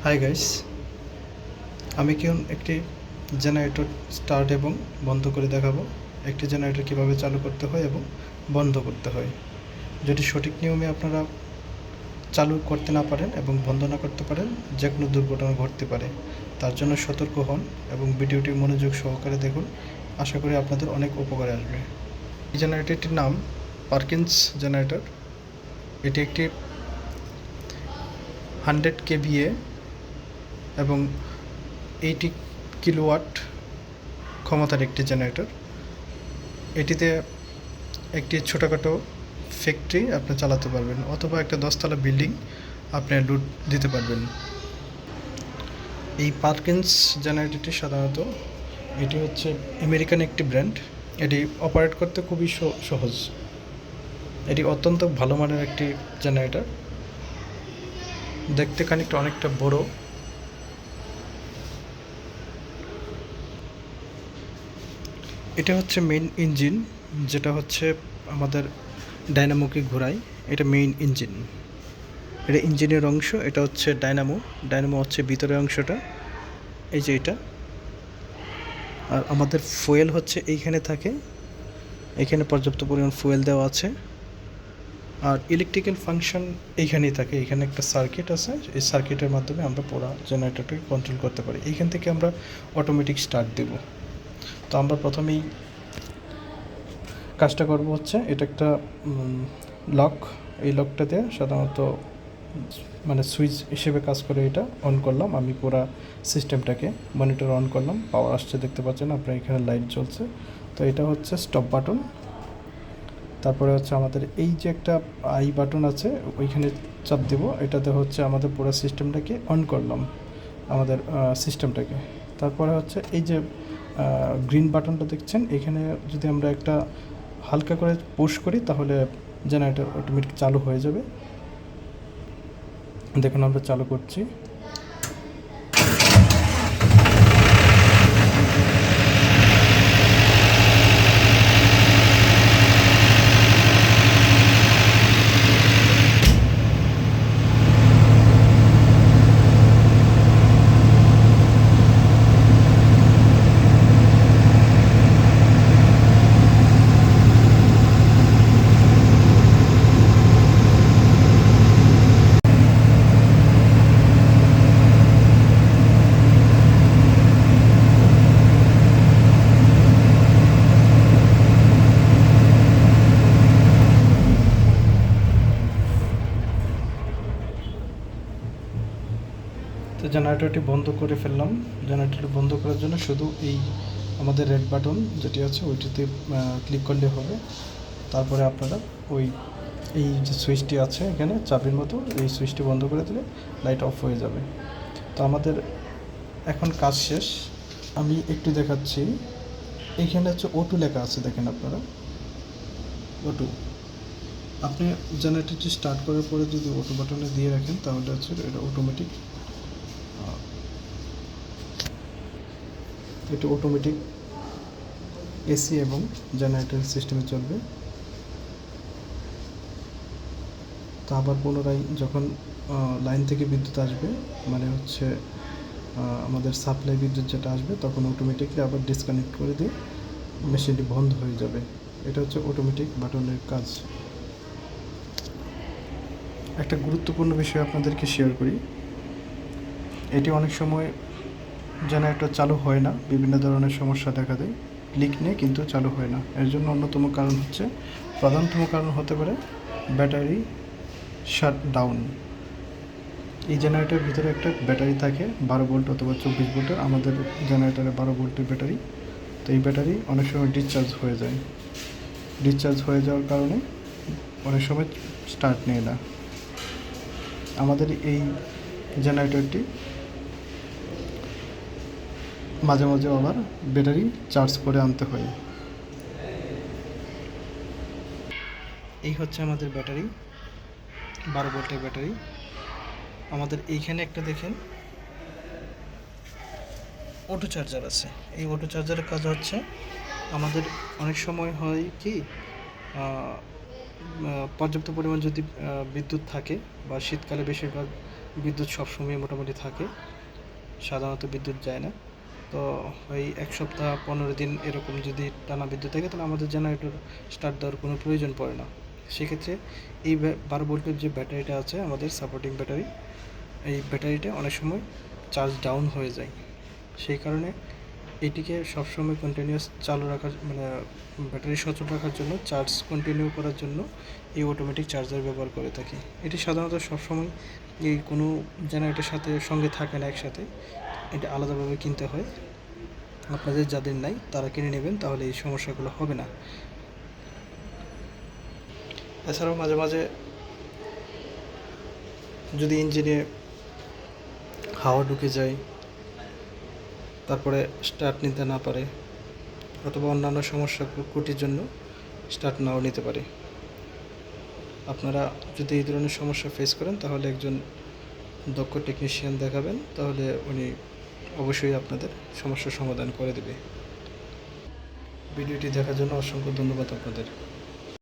Hi guys, আমি এখন একটি জেনারেটর স্টার্ট এবং বন্ধ করে দেখাবো। একটি জেনারেটর কিভাবে চালু করতে হয় এবং বন্ধ করতে হয়। যদি সঠিক নিয়মে আপনারা চালু করতে না পারেন এবং বন্ধ না করতে পারেন, যে কোনো দুর্ঘটনা ঘটতে পারে। তার জন্য সতর্ক হন এবং ভিডিওটি মনোযোগ সহকারে দেখুন। আশা করি আপনাদের অনেক উপকারে আসবে। এই জেনারেটরটির নাম পারকিন্স জেনারেটর। এটি একটি 100 kVA এবং 80 কিলোওয়াট ক্ষমতার একটি জেনারেটর। এটিতে একটি ছোটোখাটো ফ্যাক্টরি আপনি চালাতে পারবেন, অথবা একটা 10তলা বিল্ডিং আপনি লোড দিতে পারবেন। এই পারকিন্স জেনারেটরটি সাধারণত এটি হচ্ছে আমেরিকান একটি ব্র্যান্ড। এটি অপারেট করতে খুবই সহজ। এটি অত্যন্ত ভালো মানের একটি জেনারেটর। দেখতে খানিকটা অনেকটা বড়। এটা হচ্ছে মেইন ইঞ্জিন, যেটা হচ্ছে আমাদের ডায়নামোকে ঘোরায়। এটা মেইন ইঞ্জিন, এটা ইঞ্জিনের অংশ। এটা হচ্ছে ডায়নামো হচ্ছে ভিতরের অংশটা, এই যে এটা। আর আমাদের ফুয়েল হচ্ছে এইখানে থাকে, এখানে পর্যাপ্ত পরিমাণ ফুয়েল দেওয়া আছে। আর ইলেকট্রিক্যাল ফাংশন এইখানেই থাকে। এখানে একটা সার্কিট আছে, এই সার্কিটের মাধ্যমে আমরা পুরো জেনারেটরটাকে কন্ট্রোল করতে পারি। এইখান থেকে আমরা অটোমেটিক স্টার্ট দেব। তো আমরা প্রথমেই কাজটা করব হচ্ছে, এটা একটা লক। এই লকটাতে সাধারণত মানে সুইচ হিসেবে কাজ করে। এটা অন করলাম, আমি পুরো সিস্টেমটাকে মনিটর অন করলাম। পাওয়ার আসছে দেখতে পাচ্ছেন আপনার, এখানে লাইট জ্বলছে। তো এটা হচ্ছে স্টপ বাটন। তারপরে হচ্ছে আমাদের এই যে একটা আই বাটন আছে, ওইখানে চাপ দেব। এটাতে হচ্ছে আমাদের পুরো সিস্টেমটাকে অন করলাম, আমাদের সিস্টেমটাকে। তারপরে হচ্ছে এই যে গ্রিন বাটনটা দেখছেন, এখানে যদি আমরা একটা হালকা করে পুশ করি তাহলে জেনারেটর অটোমেটিক চালু হয়ে যাবে। দেখুন আমরা চালু করছি। তো জেনারেটরটি বন্ধ করে ফেললাম। জেনারেটরটি বন্ধ করার জন্য শুধু এই আমাদের রেড বাটন যেটি আছে ওইটিতে ক্লিক করলে হবে। তারপরে আপনারা এই যে সুইচটি আছে এখানে চাবির মতো, এই সুইচটি বন্ধ করে দিলে লাইট অফ হয়ে যাবে। তো আমাদের এখন কাজ শেষ। আমি একটু দেখাচ্ছি। এইখানে হচ্ছে O2 লেখা আছে, দেখেন আপনারা O2। আপনি জেনারেটরটি স্টার্ট করার পরে যদি O2 বাটনে দিয়ে রাখেন তাহলে হচ্ছে এটা অটোমেটিক এসি এবং জেনারেটর সিস্টেমে চলবে। তো আবার পুনরায় যখন লাইন থেকে বিদ্যুৎ আসবে, মানে হচ্ছে আমাদের সাপ্লাই বিদ্যুৎ যেটা আসবে, তখন অটোমেটিকলি আবার ডিসকানেক্ট করে দিয়ে মেশিনটি বন্ধ হয়ে যাবে। এটা হচ্ছে অটোমেটিক বাটনের কাজ। একটা গুরুত্বপূর্ণ বিষয় আপনাদেরকে শেয়ার করি। এটি অনেক সময় জেনারেটর চালু হয় না, বিভিন্ন ধরনের সমস্যা দেখা দেয়, লিক নেই কিন্তু চালু হয় না। এর জন্য অন্যতম কারণ হচ্ছে, প্রধানতম কারণ হতে পারে ব্যাটারি শাট ডাউন। এই জেনারেটরের ভিতরে একটা ব্যাটারি থাকে 12 ভোল্ট অথবা 24 ভোল্টের। আমাদের জেনারেটরে 12 ভোল্টের ব্যাটারি। তো এই ব্যাটারি অনেক সময় ডিসচার্জ হয়ে যায়। ডিসচার্জ হয়ে যাওয়ার কারণে অনেক সময় স্টার্ট নেয় না। আমাদের এই জেনারেটরটি মাঝে মাঝে আবার ব্যাটারি চার্জ করে আনতে হয়। এই হচ্ছে আমাদের ব্যাটারি, 12 ভোল্টের ব্যাটারি। আমাদের এইখানে একটা দেখেন অটো চার্জার আছে। এই অটো চার্জারের কাজ হচ্ছে, আমাদের অনেক সময় হয় কি পর্যাপ্ত পরিমাণ যদি বিদ্যুৎ থাকে, বা শীতকালে বেশিরভাগ বিদ্যুৎ সবসময় মোটামুটি থাকে, সাধারণত বিদ্যুৎ যায় না। তো ওই 1 সপ্তাহ 15 দিন এরকম যদি টানা বিদ্যুৎ থাকে তাহলে আমাদের জেনারেটর স্টার্ট দেওয়ার কোনো প্রয়োজন পড়ে না। সেক্ষেত্রে এই 12 ভোল্টের যে ব্যাটারিটা আছে আমাদের সাপোর্টিং ব্যাটারি, এই ব্যাটারিটা অনেক সময় চার্জ ডাউন হয়ে যায়। সেই কারণে এটিকে সবসময় কন্টিনিউয়াস চালু রাখার মানে ব্যাটারি সচল রাখার জন্য, চার্জ কন্টিনিউ করার জন্য এই অটোমেটিক চার্জার ব্যবহার করে থাকি। এটি সাধারণত সবসময় এই কোনো জেনারেটরের সাথে সঙ্গে থাকে না একসাথে, এটা আলাদাভাবে কিনতে হয়। আপনাদের যাদের নাই তারা কিনে নেবেন, তাহলে এই সমস্যাগুলো হবে না। এছাড়াও মাঝে মাঝে যদি ইঞ্জিনে হাওয়া ঢুকে যায়, তারপরে স্টার্ট নিতে না পারে, অথবা অন্যান্য সমস্যা ত্রুটির জন্য স্টার্ট নাও নিতে পারে। আপনারা যদি এই ধরনের সমস্যা ফেস করেন তাহলে একজন দক্ষ টেকনিশিয়ান দেখাবেন, তাহলে উনি অবশ্যই আপনাদের সমস্যার সমাধান করে দেবে। ভিডিওটি দেখার জন্য অসংখ্য ধন্যবাদ আপনাদের।